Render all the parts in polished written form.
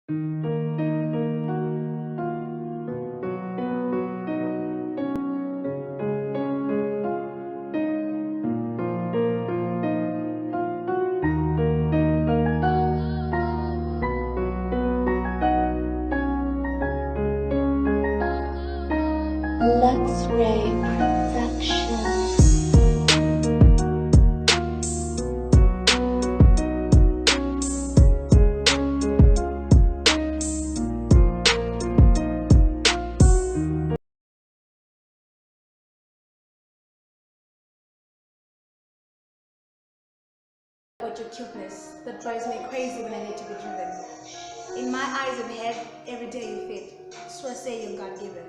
Luxray Productions. About your cuteness that drives me crazy when I need to be driven. In my eyes and head, every day you fit, so I say you're God-given.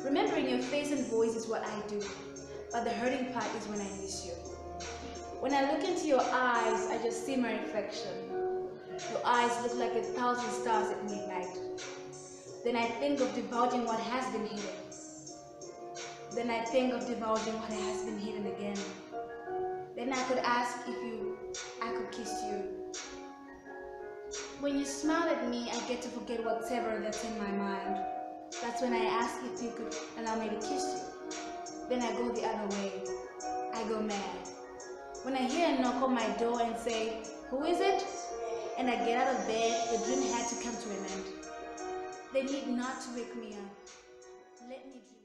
Remembering your face and voice is what I do, but the hurting part is when I miss you. When I look into your eyes, I just see my reflection. Your eyes look like 1,000 stars at midnight. Then I think of divulging what has been hidden. Then I think of divulging what has been hidden again. Then I could ask if I could kiss you. When you smile at me, I get to forget whatever that's in my mind. That's when I ask if you could allow me to kiss you. Then I go the other way. I go mad. When I hear a knock on my door and say, "Who is it?" and I get out of bed, the dream had to come to an end. They need not to wake me up. Let me dream.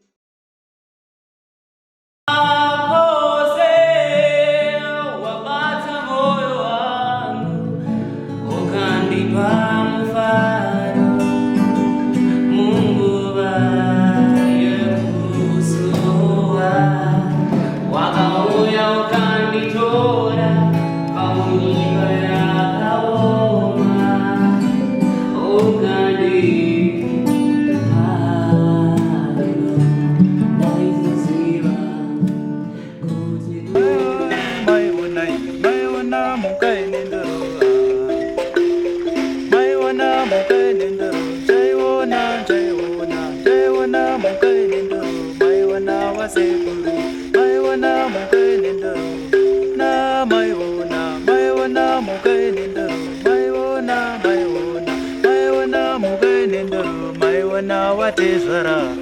What is Vara?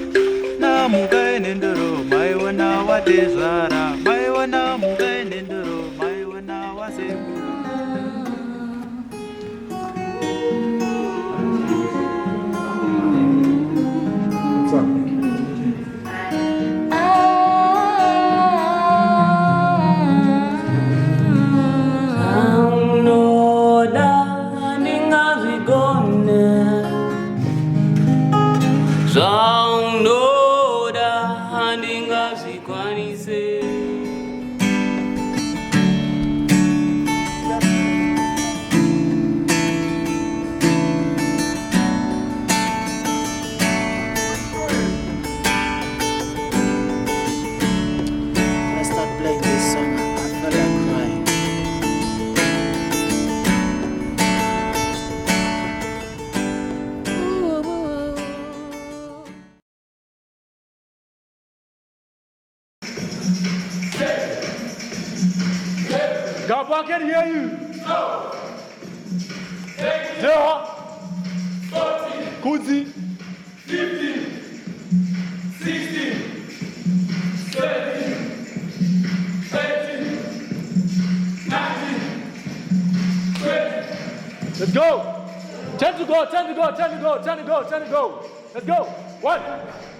Namukai Ninduru, my one now, what is Vara? My one now, Mukai Ninduru, my one now, was God, I can hear you. No. 0, 14, Kuzi, 15, 16, 17, 18, 19, 20. Let's go. 10 to go, 10 to go, 10 to go, 10 to go, 10 to go. Let's go. 1.